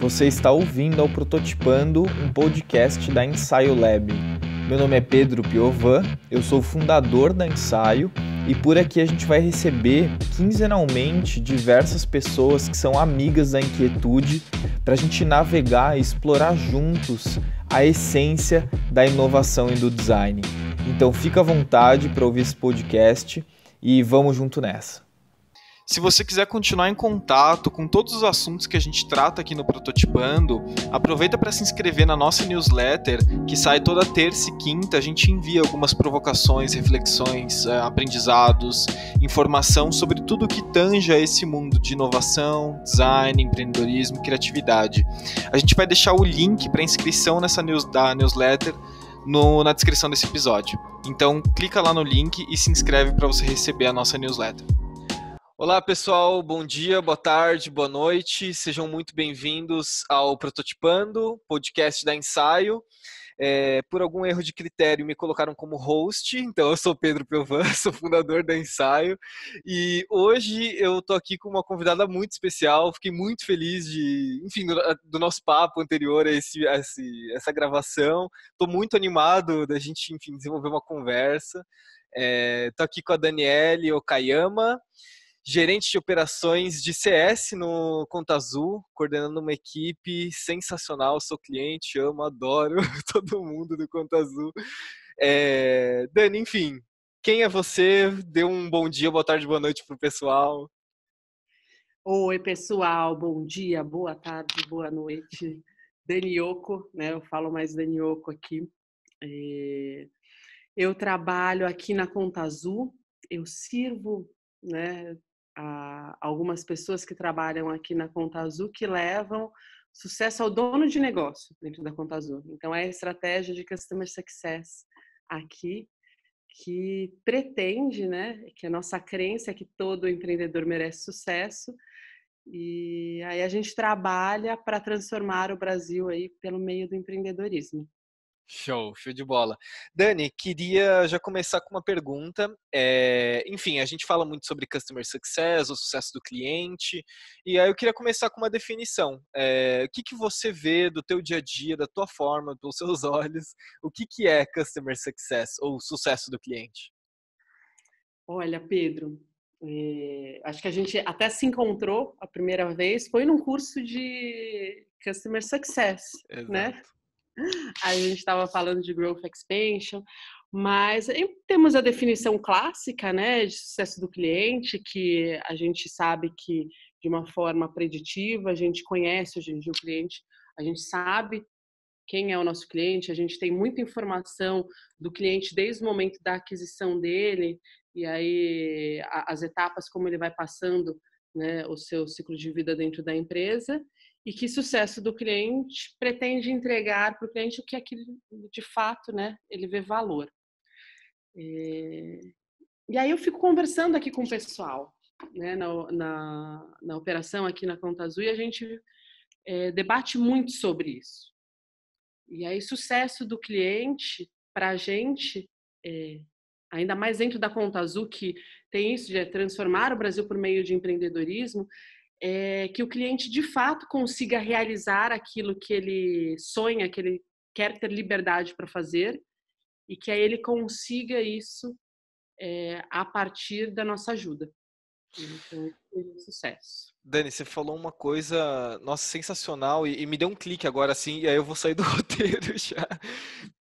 Você está ouvindo ao Prototipando, um podcast da Ensaio Lab. Meu nome é Pedro Piovan, eu sou o fundador da Ensaio e por aqui a gente vai receber quinzenalmente diversas pessoas que são amigas da inquietude para a gente navegar e explorar juntos a essência da inovação e do design. Então fica à vontade para ouvir esse podcast e vamos junto nessa. Se você quiser continuar em contato com todos os assuntos que a gente trata aqui no Prototipando, aproveita para se inscrever na nossa newsletter, que sai toda terça e quinta. A gente envia algumas provocações, reflexões, aprendizados, informação sobre tudo que tange a esse mundo de inovação, design, empreendedorismo e criatividade. A gente vai deixar o link para inscrição nessa newsletter na descrição desse episódio. Então, clica lá no link e se inscreve para você receber a nossa newsletter. Olá pessoal, bom dia, boa tarde, boa noite, sejam muito bem-vindos ao Prototipando, podcast da Ensaio. Por algum erro de critério me colocaram como host, então eu sou Pedro Piovan, sou fundador da Ensaio e hoje eu tô aqui com uma convidada muito especial, fiquei muito feliz do nosso papo anterior a essa gravação, tô muito animado da gente, desenvolver uma conversa. Tô aqui com a Daniele Okayama, gerente de operações de CS no Conta Azul, coordenando uma equipe sensacional. Sou cliente, amo, adoro todo mundo do Conta Azul. Dani, enfim, quem é você? Dê um bom dia, boa tarde, boa noite pro pessoal. Oi, pessoal, bom dia, boa tarde, boa noite. Dani Oco, né? Eu falo mais Dani Oco aqui. Eu trabalho aqui na Conta Azul, eu sirvo, né, a algumas pessoas que trabalham aqui na Conta Azul que levam sucesso ao dono de negócio dentro da Conta Azul. Então, é a estratégia de Customer Success aqui que pretende, né, que a nossa crença é que todo empreendedor merece sucesso e aí a gente trabalha para transformar o Brasil aí pelo meio do empreendedorismo. Show de bola. Dani, queria já começar com uma pergunta. Enfim, a gente fala muito sobre Customer Success, o sucesso do cliente, e aí eu queria começar com uma definição. O que você vê do teu dia a dia, da tua forma, pelos seus olhos, o que é Customer Success ou sucesso do cliente? Olha, Pedro, acho que a gente até se encontrou a primeira vez, foi num curso de Customer Success, né? Exato. Aí a gente estava falando de Growth Expansion, mas temos a definição clássica, né, de sucesso do cliente, que a gente sabe que de uma forma preditiva, a gente conhece hoje em dia o cliente, a gente sabe quem é o nosso cliente, a gente tem muita informação do cliente desde o momento da aquisição dele, e aí as etapas como ele vai passando, né, o seu ciclo de vida dentro da empresa, e que sucesso do cliente pretende entregar para o cliente o que aquilo de fato, né, ele vê valor. E aí eu fico conversando aqui com o pessoal, né, na operação aqui na Conta Azul, e a gente debate muito sobre isso. E aí, sucesso do cliente, para a gente, ainda mais dentro da Conta Azul, que tem isso de transformar o Brasil por meio de empreendedorismo, que o cliente, de fato, consiga realizar aquilo que ele sonha, que ele quer ter liberdade para fazer, e que aí ele consiga isso a partir da nossa ajuda. Então, é sucesso. Dani, você falou uma coisa, nossa, sensacional e me deu um clique agora, assim, e aí eu vou sair do roteiro já,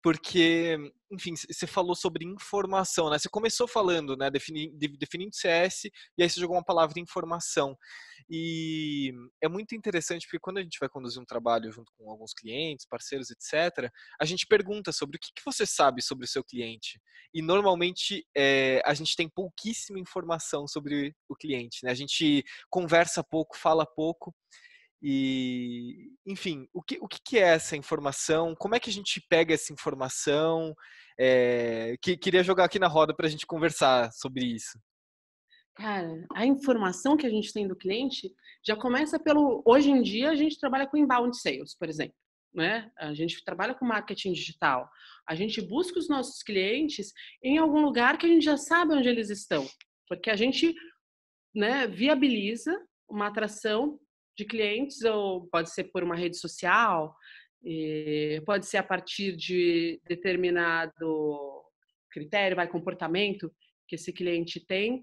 porque, enfim, você falou sobre informação, né? Você começou falando, né, definindo CS, e aí você jogou uma palavra informação. E é muito interessante, porque quando a gente vai conduzir um trabalho junto com alguns clientes, parceiros, etc., a gente pergunta sobre o que você sabe sobre o seu cliente. E normalmente a gente tem pouquíssima informação sobre o cliente, né? A gente conversa pouco, fala pouco e, enfim, o que é essa informação? Como é que a gente pega essa informação? Queria jogar aqui na roda para a gente conversar sobre isso. Cara, a informação que a gente tem do cliente já começa pelo... Hoje em dia, a gente trabalha com inbound sales, por exemplo, né? A gente trabalha com marketing digital. A gente busca os nossos clientes em algum lugar que a gente já sabe onde eles estão, porque a gente, né, viabiliza uma atração de clientes, ou pode ser por uma rede social, pode ser a partir de determinado critério, comportamento que esse cliente tem,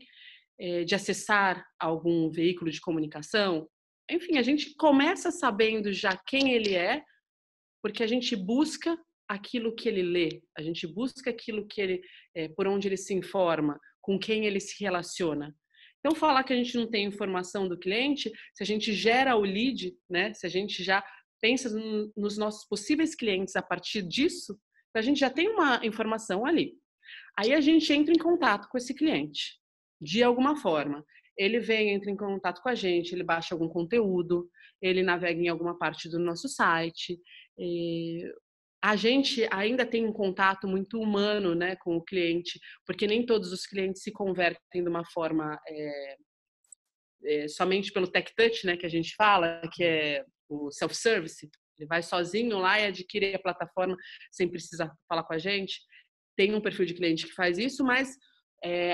de acessar algum veículo de comunicação. Enfim, a gente começa sabendo já quem ele é, porque a gente busca aquilo que ele lê, a gente busca aquilo que ele, por onde ele se informa, com quem ele se relaciona. Então, falar que a gente não tem informação do cliente, se a gente gera o lead, né, se a gente já pensa nos nossos possíveis clientes a partir disso, a gente já tem uma informação ali. Aí a gente entra em contato com esse cliente, de alguma forma. Ele vem, entra em contato com a gente, ele baixa algum conteúdo, ele navega em alguma parte do nosso site. A gente ainda tem um contato muito humano, né, com o cliente, porque nem todos os clientes se convertem de uma forma somente pelo tech touch, né, que a gente fala, que é o self-service. Ele vai sozinho lá e adquire a plataforma sem precisar falar com a gente. Tem um perfil de cliente que faz isso, mas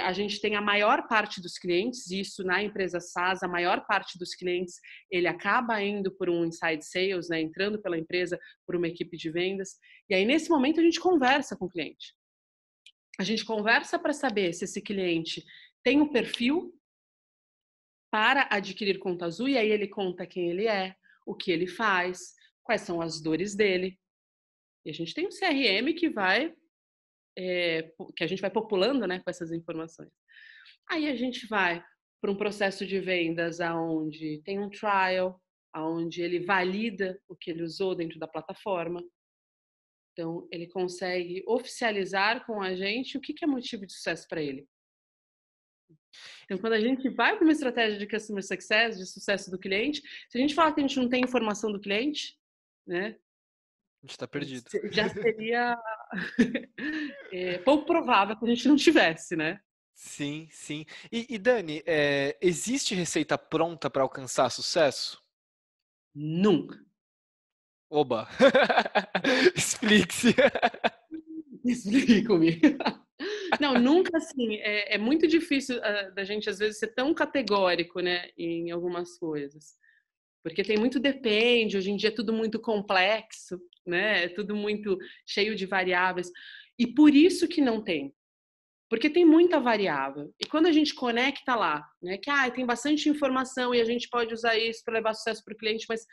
a gente tem a maior parte dos clientes, isso na empresa SaaS, a maior parte dos clientes, ele acaba indo por um inside sales, né, entrando pela empresa por uma equipe de vendas. E aí, nesse momento, a gente conversa com o cliente. A gente conversa para saber se esse cliente tem um perfil para adquirir conta azul, e aí ele conta quem ele é, o que ele faz, quais são as dores dele. E a gente tem um CRM que a gente vai populando, né, com essas informações. Aí a gente vai para um processo de vendas aonde tem um trial, aonde ele valida o que ele usou dentro da plataforma. Então, ele consegue oficializar com a gente o que é motivo de sucesso para ele. Então, quando a gente vai para uma estratégia de customer success, de sucesso do cliente, se a gente falar que a gente não tem informação do cliente, né, a gente está perdido. Já seria pouco provável que a gente não tivesse, né? Sim, sim. E Dani, existe receita pronta para alcançar sucesso? Nunca. Oba! Explique-se. Explico-me. Não, nunca assim. É muito difícil da gente, às vezes, ser tão categórico, né, em algumas coisas. Porque tem muito depende, hoje em dia é tudo muito complexo, né? É tudo muito cheio de variáveis. E por isso que não tem. Porque tem muita variável. E quando a gente conecta lá, né, que tem bastante informação e a gente pode usar isso para levar sucesso para o cliente, mas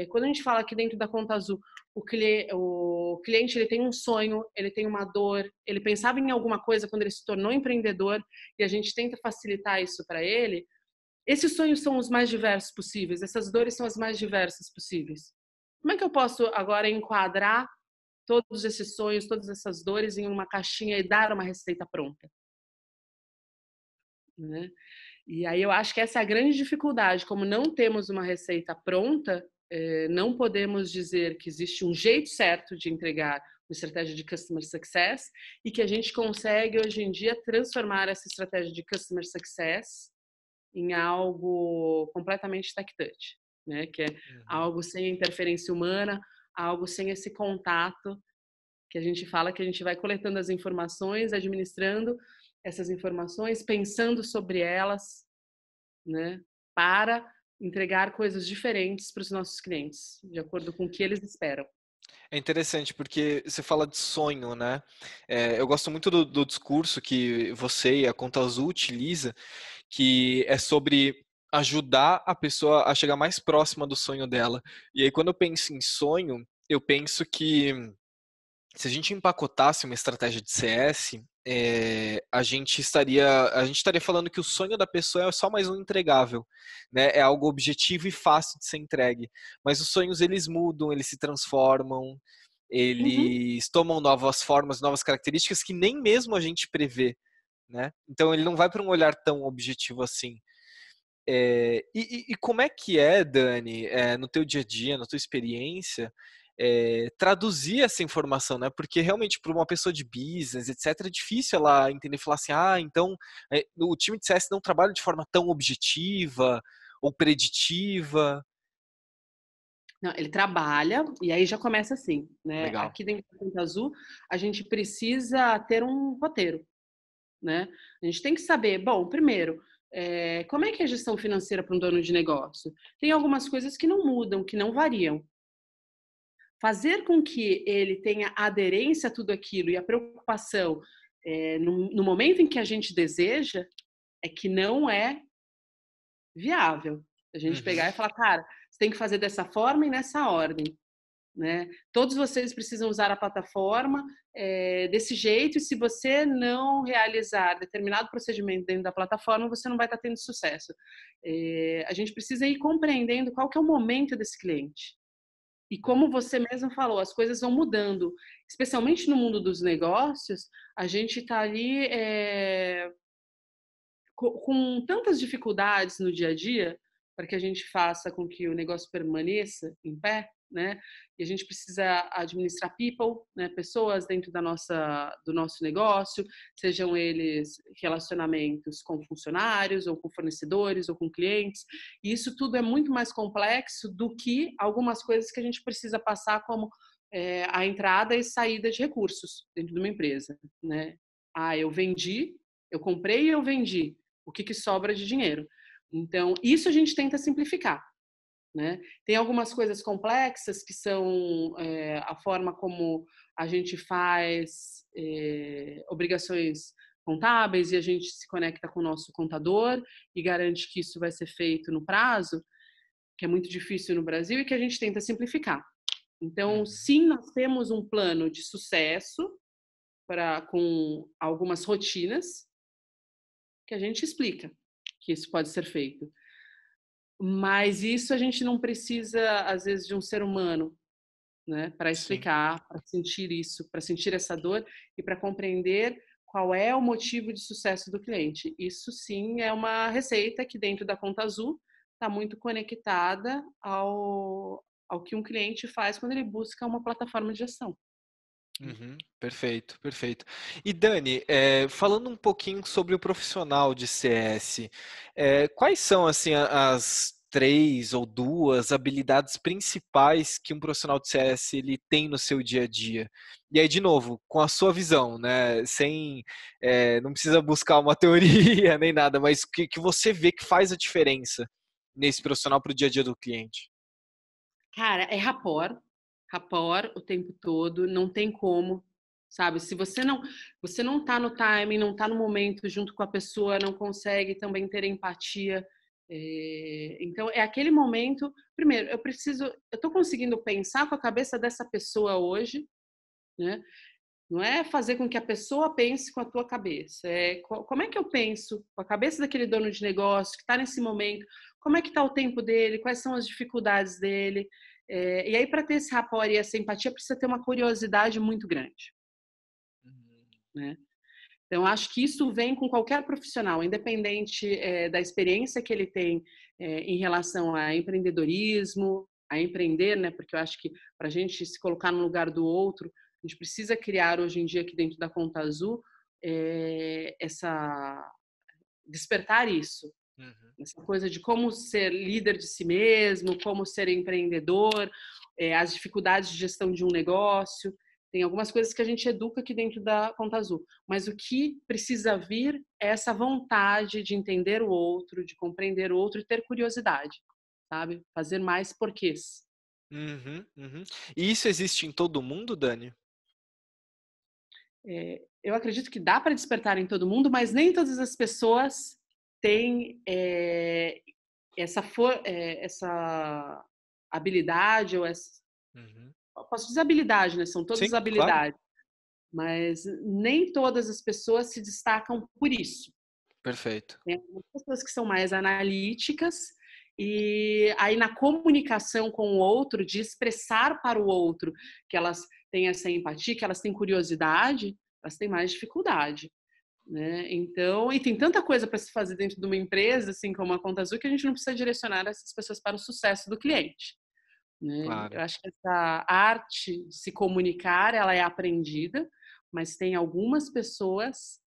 quando a gente fala aqui dentro da Conta Azul, o cliente ele tem um sonho, ele tem uma dor, ele pensava em alguma coisa quando ele se tornou empreendedor e a gente tenta facilitar isso para ele. Esses sonhos são os mais diversos possíveis, essas dores são as mais diversas possíveis. Como é que eu posso agora enquadrar todos esses sonhos, todas essas dores em uma caixinha e dar uma receita pronta? Né? E aí eu acho que essa é a grande dificuldade. Como não temos uma receita pronta, não podemos dizer que existe um jeito certo de entregar uma estratégia de Customer Success e que a gente consegue, hoje em dia, transformar essa estratégia de Customer Success em algo completamente tech touch, né? Que é algo sem interferência humana, algo sem esse contato que a gente fala, que a gente vai coletando as informações, administrando essas informações, pensando sobre elas, né? Para entregar coisas diferentes para os nossos clientes, de acordo com o que eles esperam. É interessante porque você fala de sonho, né? Eu gosto muito do discurso que você e a Conta Azul utiliza, que é sobre ajudar a pessoa a chegar mais próxima do sonho dela. E aí, quando eu penso em sonho, eu penso que se a gente empacotasse uma estratégia de CS, a gente estaria falando que o sonho da pessoa é só mais um entregável, né? É algo objetivo e fácil de ser entregue. Mas os sonhos, eles mudam, eles se transformam, eles tomam novas formas, novas características que nem mesmo a gente prevê, né? Então ele não vai para um olhar tão objetivo assim. E como é que Dani, no teu dia a dia, na tua experiência, traduzir essa informação, né? Porque realmente para uma pessoa de business, etc, é difícil ela entender e falar assim, então o time de CS não trabalha de forma tão objetiva ou preditiva. Não, ele trabalha, e aí já começa assim, né? Legal. Aqui dentro da Conta Azul, a gente precisa ter um roteiro, né? A gente tem que saber, bom, primeiro, como é que é a gestão financeira para um dono de negócio? Tem algumas coisas que não mudam, que não variam. Fazer com que ele tenha aderência a tudo aquilo e a preocupação no momento em que a gente deseja, é que não é viável. A gente pegar e falar, cara, você tem que fazer dessa forma e nessa ordem. Né? Todos vocês precisam usar a plataforma desse jeito, e se você não realizar determinado procedimento dentro da plataforma, você não vai estar tendo sucesso. A gente precisa ir compreendendo qual que é o momento desse cliente. E como você mesmo falou, as coisas vão mudando. Especialmente no mundo dos negócios, a gente está ali com tantas dificuldades no dia a dia para que a gente faça com que o negócio permaneça em pé, né? E a gente precisa administrar people, né? Pessoas dentro do nosso negócio, sejam eles relacionamentos com funcionários, ou com fornecedores, ou com clientes. E isso tudo é muito mais complexo do que algumas coisas que a gente precisa passar, como a entrada e saída de recursos dentro de uma empresa, né? Eu comprei e eu vendi. O que sobra de dinheiro? Então, isso a gente tenta simplificar. Né? Tem algumas coisas complexas que são a forma como a gente faz obrigações contábeis, e a gente se conecta com o nosso contador e garante que isso vai ser feito no prazo, que é muito difícil no Brasil, e que a gente tenta simplificar. Então, sim, nós temos um plano de sucesso com algumas rotinas que a gente explica que isso pode ser feito. Mas isso a gente não precisa, às vezes, de um ser humano, né, para explicar, para sentir isso, para sentir essa dor e para compreender qual é o motivo de sucesso do cliente. Isso sim é uma receita que dentro da Conta Azul está muito conectada ao que um cliente faz quando ele busca uma plataforma de gestão. Perfeito, perfeito. E Dani, falando um pouquinho sobre o profissional de CS, quais são assim as 3 ou 2 habilidades principais que um profissional de CS ele tem no seu dia a dia? E aí, de novo, com a sua visão, né? Não precisa buscar uma teoria nem nada, mas que você vê que faz a diferença nesse profissional para o dia a dia do cliente. Cara, é rapport o tempo todo, não tem como, sabe? Se você não tá no timing, não tá no momento junto com a pessoa, não consegue também ter empatia. Então, é aquele momento. Primeiro, eu tô conseguindo pensar com a cabeça dessa pessoa hoje, né? Não é fazer com que a pessoa pense com a tua cabeça. Como é que eu penso com a cabeça daquele dono de negócio que está nesse momento? Como é que está o tempo dele? Quais são as dificuldades dele? E aí, para ter esse rapport e essa empatia, precisa ter uma curiosidade muito grande. Né? Então, acho que isso vem com qualquer profissional, independente da experiência que ele tem em relação a empreendedorismo, a empreender, né? Porque eu acho que para a gente se colocar no lugar do outro, a gente precisa criar hoje em dia aqui dentro da Conta Azul despertar isso. Essa coisa de como ser líder de si mesmo, como ser empreendedor, as dificuldades de gestão de um negócio. Tem algumas coisas que a gente educa aqui dentro da Conta Azul, mas o que precisa vir é essa vontade de entender o outro, de compreender o outro e ter curiosidade, sabe? Fazer mais porquês. E isso existe em todo mundo, Dani? Eu acredito que dá para despertar em todo mundo, mas nem todas as pessoas têm essa habilidade ou essa... Posso dizer habilidade, né? São todas habilidades. Claro. Mas nem todas as pessoas se destacam por isso. Perfeito. Tem algumas pessoas que são mais analíticas e aí na comunicação com o outro, de expressar para o outro que elas têm essa empatia, que elas têm curiosidade, elas têm mais dificuldade. Né? Então, e tem tanta coisa para se fazer dentro de uma empresa, assim como a Conta Azul, que a gente não precisa direcionar essas pessoas para o sucesso do cliente. Né? Claro. Eu acho que essa arte de se comunicar, ela é aprendida, mas tem algumas pessoas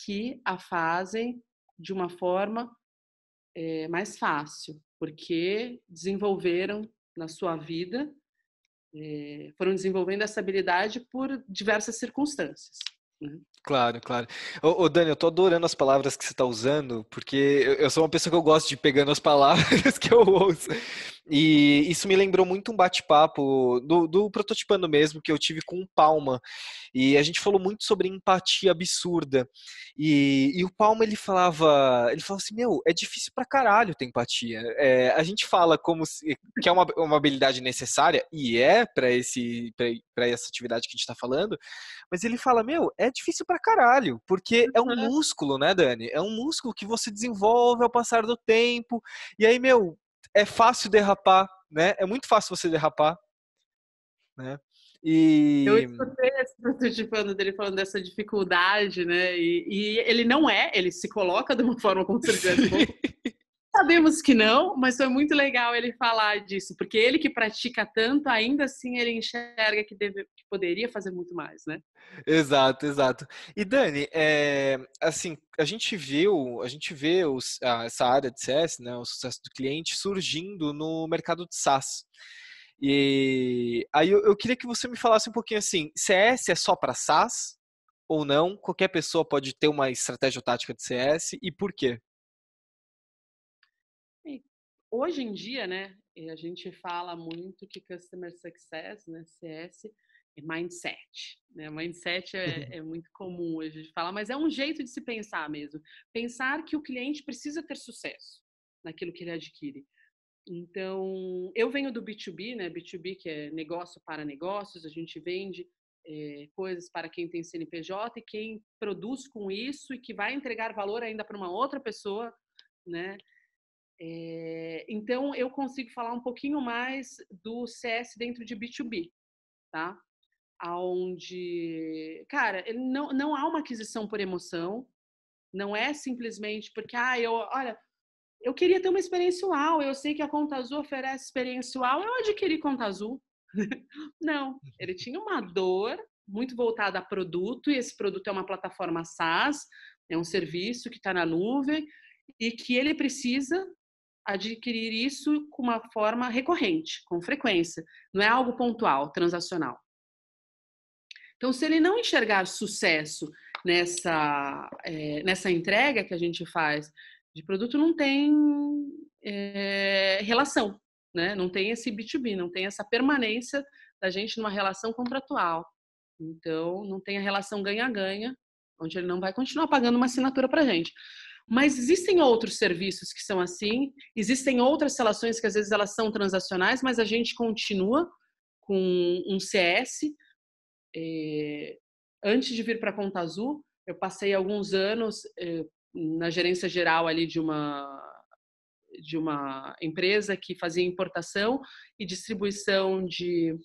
que a fazem de uma forma mais fácil, porque desenvolveram na sua vida, foram desenvolvendo essa habilidade por diversas circunstâncias. né? Claro, claro. Ô, Dani, eu tô adorando as palavras que você tá usando, porque eu sou uma pessoa que eu gosto de ir pegando as palavras que eu ouço. E isso me lembrou muito um bate-papo do Prototipando mesmo, que eu tive com o Palma. E a gente falou muito sobre empatia absurda. E o Palma, ele falava assim, meu, é difícil pra caralho ter empatia. A gente fala que é uma habilidade necessária, e é pra essa atividade que a gente tá falando, mas ele fala, meu, é difícil pra caralho, porque é um Uhum. músculo, né, Dani? É um músculo que você desenvolve ao passar do tempo, e aí, meu, é fácil derrapar, né? É muito fácil você derrapar, né? Eu E escutei esse prototipando dele falando dessa dificuldade, né? E ele não ele se coloca de uma forma como se ele tivesse bom. Sabemos que não, mas foi muito legal ele falar disso, porque ele que pratica tanto, ainda assim ele enxerga que poderia fazer muito mais, né? exato, exato. E Dani, assim, a gente vê essa área de CS, né, o sucesso do cliente surgindo no mercado de SaaS. E aí eu queria que você me falasse um pouquinho assim, CS é só para SaaS ou não? Qualquer pessoa pode ter uma estratégia ou tática de CS e por quê? E hoje em dia, né, a gente fala muito que Customer Success, né, CS, é mindset, né? Mindset é muito comum a gente falar, mas é um jeito de se pensar mesmo. Pensar que o cliente precisa ter sucesso naquilo que ele adquire. Então, eu venho do B2B, né? B2B, que é negócio para negócios, a gente vende coisas para quem tem CNPJ e quem produz com isso e que vai entregar valor ainda para uma outra pessoa, né? Então, eu consigo falar um pouquinho mais do CS dentro de B2B, tá? Onde, cara, ele não há uma aquisição por emoção, não é simplesmente porque, olha, eu queria ter uma experiência UAU, eu sei que a Conta Azul oferece experiência UAU, eu adquiri Conta Azul. Não, ele tinha uma dor muito voltada a produto, e esse produto é uma plataforma SaaS, é um serviço que está na nuvem, e que ele precisa adquirir isso com uma forma recorrente, com frequência. Não é algo pontual, transacional. Então, se ele não enxergar sucesso nessa entrega que a gente faz de produto, não tem relação, né? Não tem esse B2B, não tem essa permanência da gente numa relação contratual. Então, não tem a relação ganha-ganha, onde ele não vai continuar pagando uma assinatura para a gente. Mas existem outros serviços que são assim, existem outras relações que às vezes elas são transacionais, mas a gente continua com um CS. Antes de vir para a Conta Azul, eu passei alguns anos na gerência geral ali de uma empresa que fazia importação e distribuição de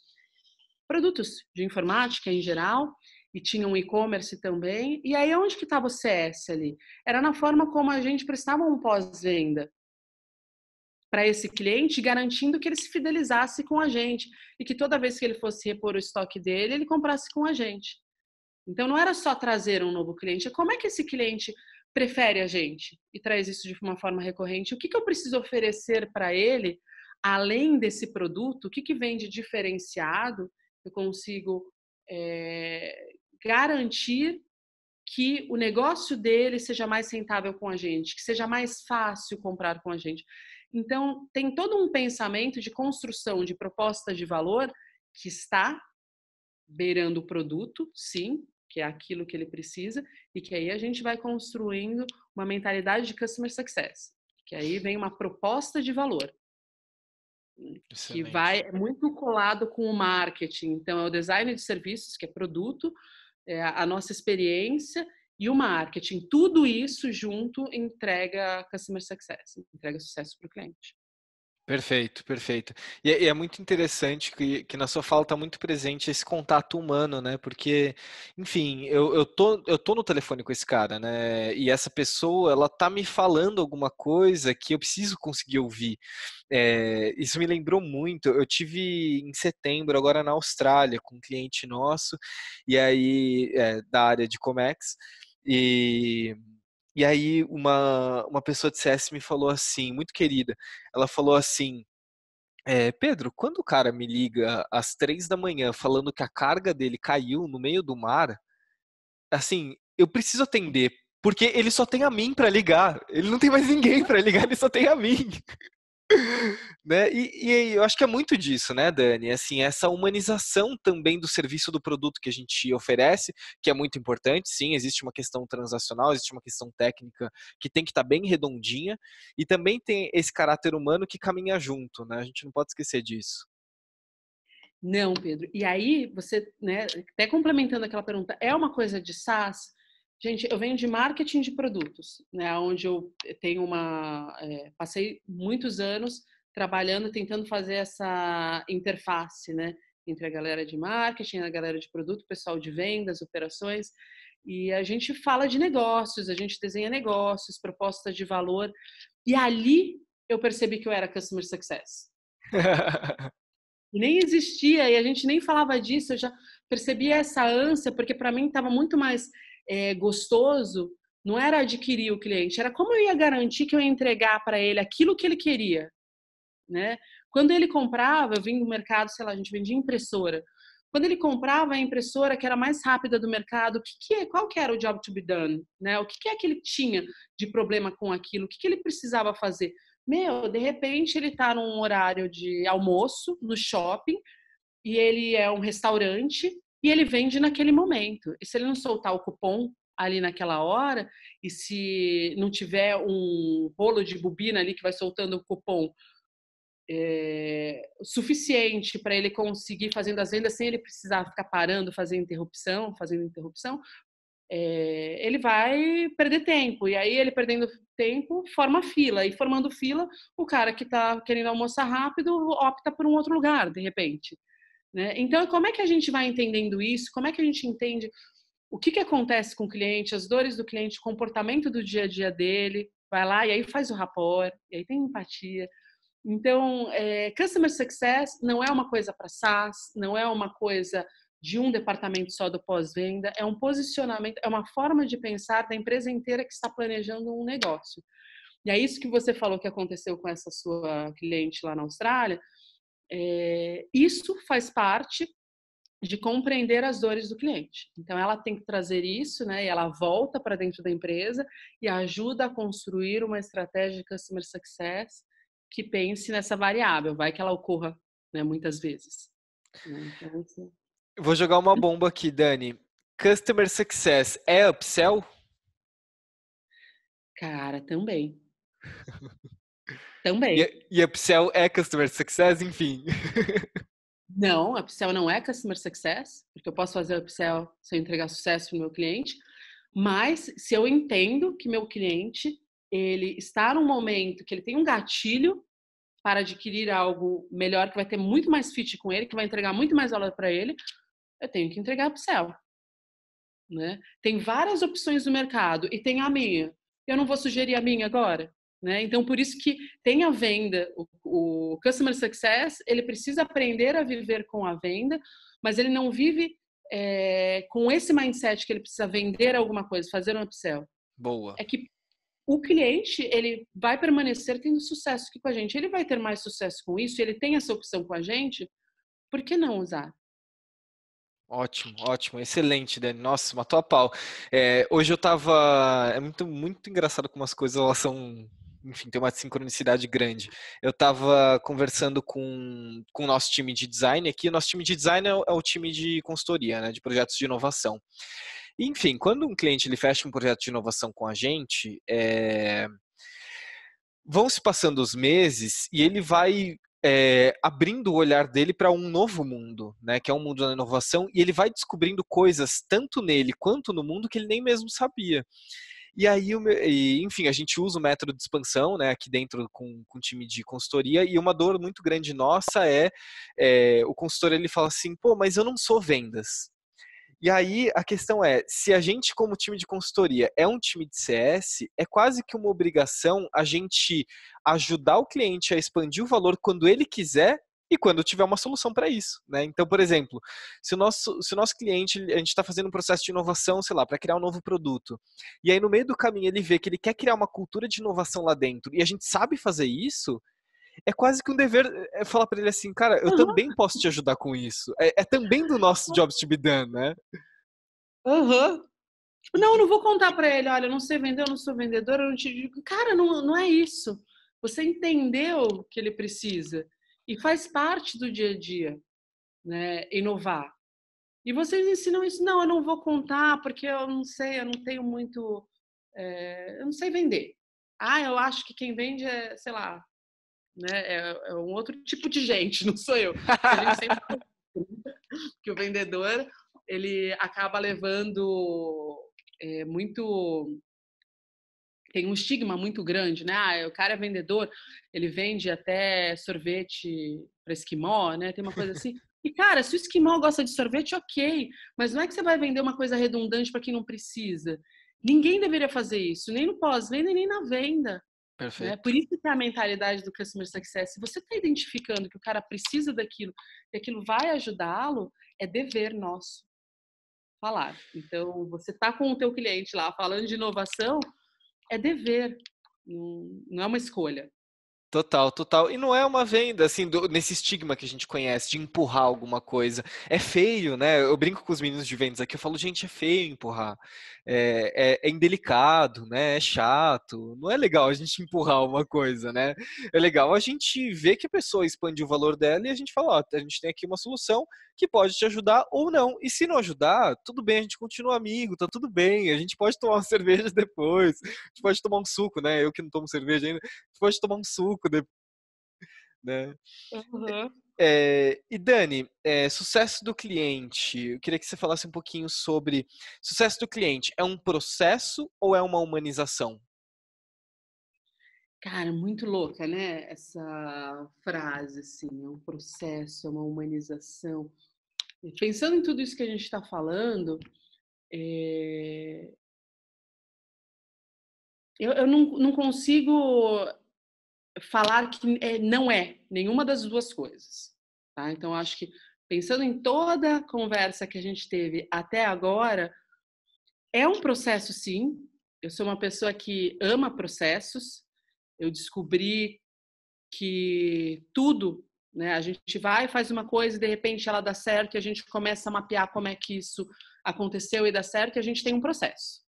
produtos de informática em geral, e tinha um e-commerce também. E aí, onde que estava o CS ali? Era na forma como a gente prestava um pós-venda para esse cliente, garantindo que ele se fidelizasse com a gente e que toda vez que ele fosse repor o estoque dele, ele comprasse com a gente. Então, não era só trazer um novo cliente, é como é que esse cliente prefere a gente e traz isso de uma forma recorrente. O que eu preciso oferecer para ele, além desse produto, o que vem de diferenciado, eu consigo garantir que o negócio dele seja mais rentável com a gente, que seja mais fácil comprar com a gente. Então, tem todo um pensamento de construção de proposta de valor que está beirando o produto, sim, que é aquilo que ele precisa, e que aí a gente vai construindo uma mentalidade de customer success, que aí vem uma proposta de valor, que Excelente. é muito colado com o marketing. Então, é o design de serviços, que é produto, é a nossa experiência e o marketing. Tudo isso junto entrega customer success, entrega sucesso para o cliente. Perfeito, perfeito. E é muito interessante que na sua fala está muito presente esse contato humano, né? Porque, enfim, eu tô no telefone com esse cara, né? E essa pessoa, ela tá me falando alguma coisa que eu preciso conseguir ouvir. Isso me lembrou muito. Eu tive em setembro, agora na Austrália, com um cliente nosso, e aí, da área de Comex, e e aí uma pessoa de CS me falou assim, muito querida, ela falou assim, Pedro, quando o cara me liga às 3 da manhã falando que a carga dele caiu no meio do mar, assim, eu preciso atender, porque ele só tem a mim para ligar. Ele não tem mais ninguém para ligar, ele só tem a mim. Né? E eu acho que é muito disso, né, Dani? Assim, essa humanização também do serviço do produto que a gente oferece, que é muito importante. Sim, existe uma questão transacional, existe uma questão técnica que tem que estar bem redondinha, e também tem esse caráter humano que caminha junto, né? A gente não pode esquecer disso. Não, Pedro. E aí, você, né, até complementando aquela pergunta, é uma coisa de SaaS? Gente, eu venho de marketing de produtos, né, onde eu tenho passei muitos anos trabalhando, tentando fazer essa interface, né, entre a galera de marketing, a galera de produto, o pessoal de vendas, operações, e a gente fala de negócios, a gente desenha negócios, propostas de valor, e ali eu percebi que eu era Customer Success. Nem existia e a gente nem falava disso. Eu já percebia essa ânsia, porque para mim estava muito mais gostoso. Não era adquirir o cliente, era como eu ia garantir que eu ia entregar para ele aquilo que ele queria, né? Quando ele comprava, eu vim do mercado, sei lá, a gente vendia impressora. Quando ele comprava a impressora que era mais rápida do mercado, qual que era o job to be done, né? O que é que ele tinha de problema com aquilo? O que ele precisava fazer? Meu, de repente ele está num horário de almoço no shopping e ele é um restaurante e ele vende naquele momento. E se ele não soltar o cupom ali naquela hora e se não tiver um rolo de bobina ali que vai soltando o cupom suficiente para ele conseguir fazendo as vendas sem ele precisar ficar parando, fazendo interrupção, ele vai perder tempo. E aí ele perdendo tempo, forma fila. E formando fila, o cara que está querendo almoçar rápido opta por um outro lugar, de repente. Né? Então, como é que a gente vai entendendo isso? Como é que a gente entende o que acontece com o cliente, as dores do cliente, o comportamento do dia a dia dele? Vai lá e aí faz o rapport, e aí tem empatia. Então, Customer Success não é uma coisa para SaaS, não é uma coisa de um departamento só do pós-venda, é um posicionamento, é uma forma de pensar da empresa inteira que está planejando um negócio. E é isso que você falou que aconteceu com essa sua cliente lá na Austrália. Isso faz parte de compreender as dores do cliente. Então, ela tem que trazer isso, né? E ela volta para dentro da empresa e ajuda a construir uma estratégia de Customer Success que pense nessa variável, vai que ela ocorra, né, muitas vezes. Então, assim, Vou jogar uma bomba aqui, Dani. Customer Success é upsell? cara, também. Também. E upsell é Customer Success? Enfim. Não, upsell não é Customer Success, porque eu posso fazer upsell se eu entregar sucesso para o meu cliente, mas se eu entendo que meu cliente ele está num momento que ele tem um gatilho para adquirir algo melhor, que vai ter muito mais fit com ele, que vai entregar muito mais valor para ele, eu tenho que entregar upsell. Né? Tem várias opções no mercado e tem a minha. Eu não vou sugerir a minha agora. Né? Então, por isso que tem a venda, o Customer Success, ele precisa aprender a viver com a venda, mas ele não vive com esse mindset que ele precisa vender alguma coisa, fazer um upsell. Boa. É que o cliente, ele vai permanecer tendo sucesso aqui com a gente. Ele vai ter mais sucesso com isso, ele tem essa opção com a gente, por que não usar? Ótimo, ótimo, excelente, Dani. Nossa, matou a pau. Hoje eu tava. É muito, muito engraçado como as coisas elas são. Enfim, tem uma sincronicidade grande. Eu tava conversando com o nosso time de design aqui. O nosso time de design é o time de consultoria, né, de projetos de inovação. Enfim, quando um cliente ele fecha um projeto de inovação com a gente, vão se passando os meses e ele vai abrindo o olhar dele para um novo mundo, né, que é um mundo da inovação, e ele vai descobrindo coisas tanto nele quanto no mundo que ele nem mesmo sabia. E aí, enfim, a gente usa o método de expansão, né, aqui dentro com o time de consultoria, e uma dor muito grande nossa o consultor ele fala assim, pô, mas eu não sou vendas. E aí a questão é, se a gente como time de consultoria é um time de CS, é quase que uma obrigação a gente ajudar o cliente a expandir o valor quando ele quiser e quando tiver uma solução para isso, né? Então, por exemplo, se o nosso cliente, a gente está fazendo um processo de inovação, sei lá, para criar um novo produto, e aí no meio do caminho ele vê que ele quer criar uma cultura de inovação lá dentro, e a gente sabe fazer isso, é quase que um dever falar para ele assim, cara, eu também posso te ajudar com isso. É também do nosso jobs to be done, né? Uhum. Tipo, não, eu não vou contar para ele, olha, eu não sei vender, eu não sou vendedora, eu não te digo. Cara, não é isso. Você entendeu o que ele precisa e faz parte do dia a dia, né? Inovar. E vocês ensinam isso, não, eu não vou contar porque eu não sei, eu não tenho muito, eu não sei vender. Ah, eu acho que quem vende é, sei lá, né? É um outro tipo de gente, não sou eu. Porque a gente sempre fala que o vendedor ele acaba levando muito, tem um estigma muito grande, né? Ah, o cara é vendedor, ele vende até sorvete para esquimó, né? Tem uma coisa assim. E, cara, se o esquimó gosta de sorvete, ok. Mas não é que você vai vender uma coisa redundante para quem não precisa. Ninguém deveria fazer isso, nem no pós-venda, nem na venda. Né? Por Perfeito. isso que é a mentalidade do Customer Success. Se você está identificando que o cara precisa daquilo e aquilo vai ajudá-lo, é dever nosso falar. Então, você está com o teu cliente lá falando de inovação, é dever, não é uma escolha. Total, total. E não é uma venda, assim, nesse estigma que a gente conhece, de empurrar alguma coisa. É feio, né? Eu brinco com os meninos de vendas aqui, eu falo, gente, é feio empurrar. É indelicado, né? É chato. Não é legal a gente empurrar uma coisa, né? É legal a gente ver que a pessoa expande o valor dela e a gente fala, ó, a gente tem aqui uma solução que pode te ajudar ou não. E se não ajudar, tudo bem, a gente continua amigo, tá tudo bem. A gente pode tomar uma cerveja depois, a gente pode tomar um suco, né? Eu que não tomo cerveja ainda, pode tomar um suco, né? Uhum. E Dani, sucesso do cliente. Eu queria que você falasse um pouquinho sobre sucesso do cliente. É um processo ou é uma humanização? Cara, muito louca, né? Essa frase, assim, é um processo, é uma humanização. E pensando em tudo isso que a gente está falando, eu não consigo falar que não é nenhuma das duas coisas. Tá? Então, acho que pensando em toda a conversa que a gente teve até agora, é um processo, sim. Eu sou uma pessoa que ama processos. Eu descobri que tudo, né? A gente vai e faz uma coisa e de repente ela dá certo e a gente começa a mapear como é que isso aconteceu e dá certo e a gente tem um processo,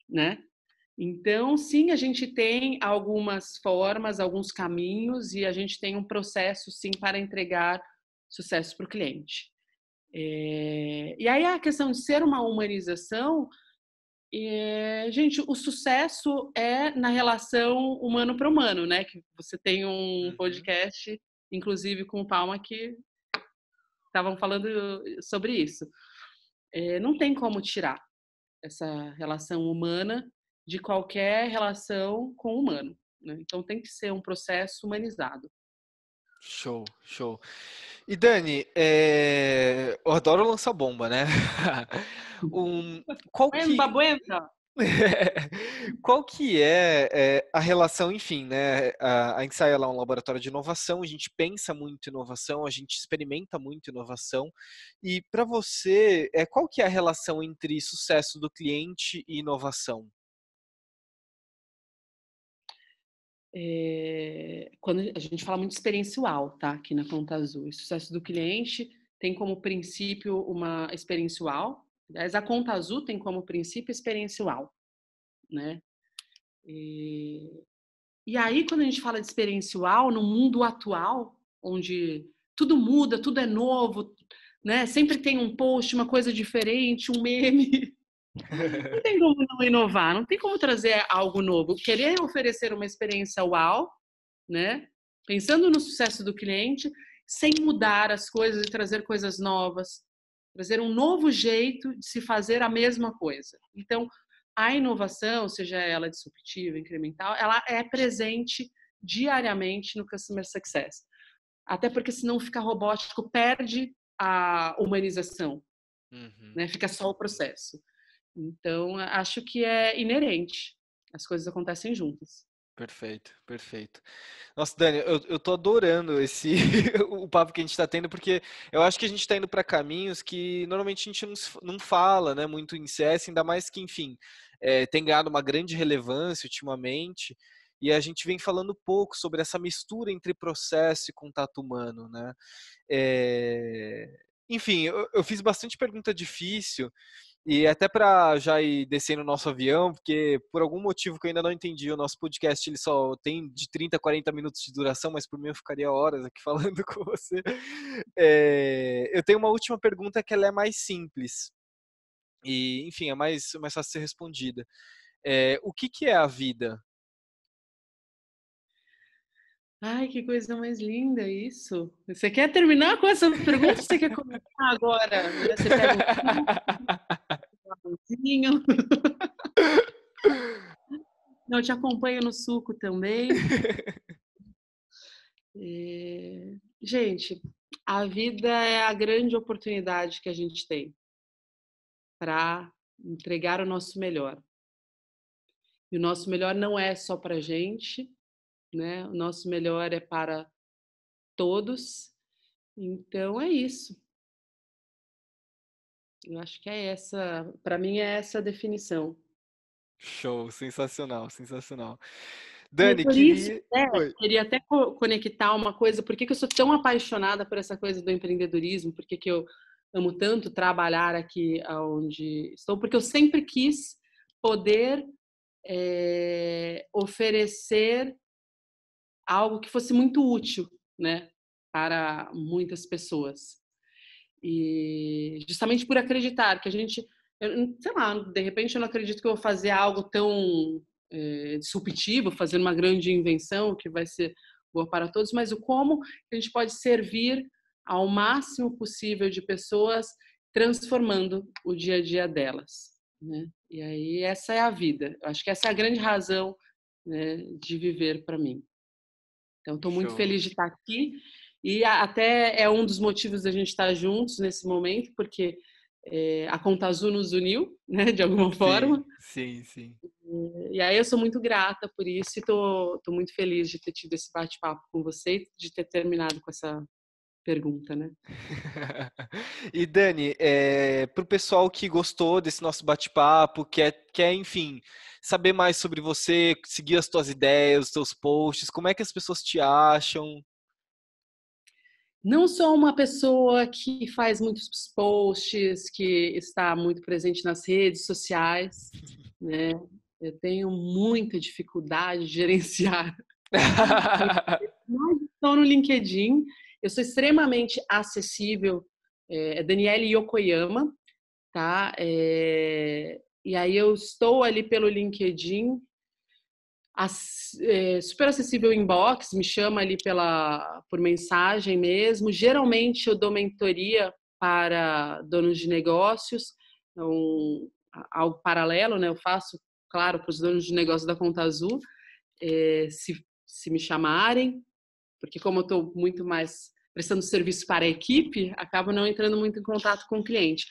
né? Então, sim, a gente tem algumas formas, alguns caminhos e a gente tem um processo, sim, para entregar sucesso para o cliente. E aí a questão de ser uma humanização, gente, o sucesso é na relação humano para humano, né? Que você tem um Uhum. podcast, inclusive com o Palma, que estavam falando sobre isso. Não tem como tirar essa relação humana de qualquer relação com o humano, né? Então tem que ser um processo humanizado. Show, show. E Dani, eu adoro lançar bomba, né? Um, qual Buenta, que buenta. qual que a relação, enfim, né? A Insight ela é um laboratório de inovação, a gente pensa muito em inovação, a gente experimenta muito inovação. E para você, qual que é a relação entre sucesso do cliente e inovação? Quando a gente fala muito experiencial, tá? Aqui na Conta Azul. O sucesso do cliente tem como princípio uma experiencial. Aliás, a Conta Azul tem como princípio experiencial, né? E aí, quando a gente fala de experiencial, no mundo atual, onde tudo muda, tudo é novo, né? Sempre tem um post, uma coisa diferente, um meme. Não tem como não inovar, não tem como trazer algo novo. Querer oferecer uma experiência uau, né? Pensando no sucesso do cliente, sem mudar as coisas e trazer coisas novas, trazer um novo jeito de se fazer a mesma coisa. Então, a inovação, seja ela disruptiva, incremental, ela é presente diariamente no Customer Success. Até porque senão fica robótico, perde a humanização, Uhum. né? Fica só o processo. Então, acho que é inerente. As coisas acontecem juntas. Perfeito, perfeito. Nossa, Dani, eu tô adorando esse o papo que a gente está tendo, porque eu acho que a gente está indo para caminhos que normalmente a gente não fala, né, muito em CS, ainda mais que, enfim, tem ganhado uma grande relevância ultimamente, e a gente vem falando pouco sobre essa mistura entre processo e contato humano, né? Enfim, eu fiz bastante pergunta difícil, E até para já ir descendo o nosso avião, porque por algum motivo que eu ainda não entendi, o nosso podcast ele só tem de 30 a 40 minutos de duração, mas por mim eu ficaria horas aqui falando com você. Eu tenho uma última pergunta que ela é mais simples. E, enfim, é mais fácil de ser respondida. O que é a vida? Ai, que coisa mais linda isso. Você quer terminar com essa pergunta ou você quer começar agora? Né? Você pega um vinho. Não, eu te acompanho no suco também. Gente, a vida é a grande oportunidade que a gente tem para entregar o nosso melhor. E o nosso melhor não é só para a gente, né? O nosso melhor é para todos. Então é isso. Eu acho que é essa, para mim é essa a definição. Show, sensacional, sensacional. E é Dani, por isso, Oi. queria até conectar uma coisa, por que que eu sou tão apaixonada por essa coisa do empreendedorismo, por que que eu amo tanto trabalhar aqui onde estou, porque eu sempre quis poder oferecer algo que fosse muito útil, né, para muitas pessoas. E justamente por acreditar que a gente, sei lá, de repente eu não acredito que eu vou fazer algo tão disruptivo, fazer uma grande invenção que vai ser boa para todos, mas o como a gente pode servir ao máximo possível de pessoas, transformando o dia a dia delas, né? E aí essa é a vida. Eu acho que essa é a grande razão, né, de viver para mim. Então, estou muito Show. feliz de estar aqui e até é um dos motivos da gente estar juntos nesse momento, porque a Conta Azul nos uniu, né, de alguma forma. Sim, sim. E aí eu sou muito grata por isso e estou muito feliz de ter tido esse bate-papo com você e de ter terminado com essa pergunta, né? E Dani, para o pessoal que gostou desse nosso bate-papo, quer, enfim, saber mais sobre você, seguir as tuas ideias, os teus posts, como é que as pessoas te acham? Não sou uma pessoa que faz muitos posts, que está muito presente nas redes sociais, né? Eu tenho muita dificuldade de gerenciar. Mas estou no LinkedIn, eu sou extremamente acessível, Daniele Yokoyama, tá? E aí eu estou ali pelo LinkedIn, super acessível inbox, me chama ali por mensagem mesmo. Geralmente eu dou mentoria para donos de negócios, então, algo paralelo, né? Eu faço, claro, para os donos de negócios da Conta Azul, se me chamarem, porque como eu estou muito mais prestando serviço para a equipe, acabo não entrando muito em contato com o cliente.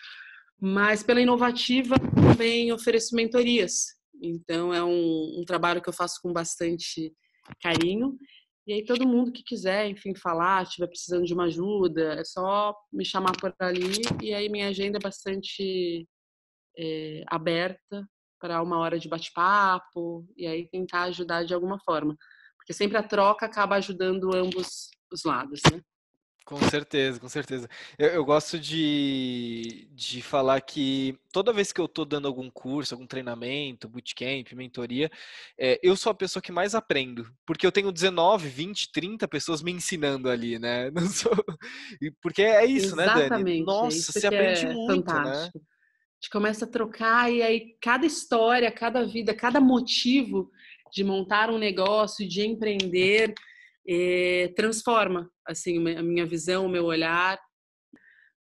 Mas pela Inovativa também ofereço mentorias. Então é um trabalho que eu faço com bastante carinho. E aí todo mundo que quiser, enfim, falar, estiver precisando de uma ajuda, é só me chamar por ali. E aí minha agenda é bastante aberta para uma hora de bate-papo e aí tentar ajudar de alguma forma. Porque sempre a troca acaba ajudando ambos os lados, né? Com certeza, com certeza. Eu gosto de falar que toda vez que eu estou dando algum curso, algum treinamento, bootcamp, mentoria, eu sou a pessoa que mais aprendo, porque eu tenho 19, 20, 30 pessoas me ensinando ali, né? Não sou... Porque é isso, né, Dani? Exatamente, é Nossa, isso você que aprende é muito, né? fantástico. A gente começa a trocar e aí cada história, cada vida, cada motivo de montar um negócio, de empreender, transforma assim a minha visão, o meu olhar,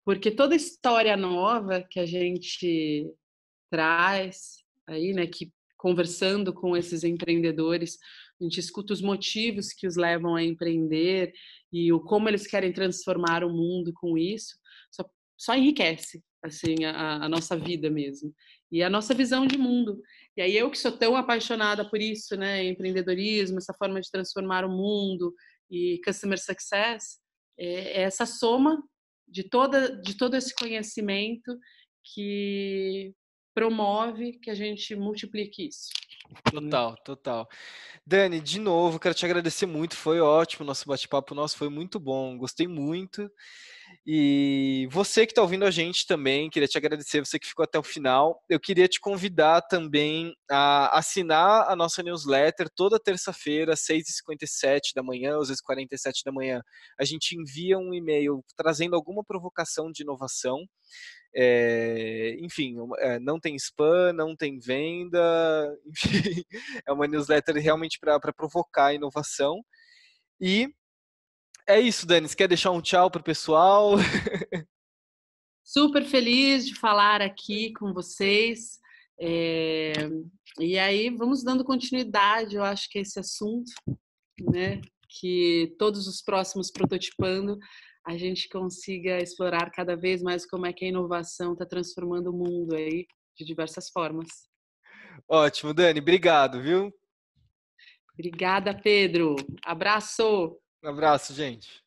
porque toda história nova que a gente traz aí, né, que conversando com esses empreendedores, a gente escuta os motivos que os levam a empreender e o como eles querem transformar o mundo com isso, só enriquece assim a nossa vida mesmo e a nossa visão de mundo. E aí eu que sou tão apaixonada por isso, né, empreendedorismo, essa forma de transformar o mundo e customer success, é essa soma de todo esse conhecimento que promove que a gente multiplique isso. Total, total. Dani, de novo, quero te agradecer muito, foi ótimo o nosso bate-papo, nosso foi muito bom, gostei muito. E você que está ouvindo a gente também, queria te agradecer, você que ficou até o final. Eu queria te convidar também a assinar a nossa newsletter toda terça-feira, às 6h57 da manhã, às 6h47 da manhã. A gente envia um e-mail trazendo alguma provocação de inovação. Enfim, não tem spam, não tem venda, enfim, é uma newsletter realmente para provocar a inovação. E é isso, Dani. Você quer deixar um tchau para o pessoal? Super feliz de falar aqui com vocês. E aí, vamos dando continuidade, eu acho que esse assunto, né? Que todos os próximos prototipando a gente consiga explorar cada vez mais como é que a inovação está transformando o mundo aí de diversas formas. Ótimo, Dani. Obrigado, viu? Obrigada, Pedro. Abraço! Um abraço, gente.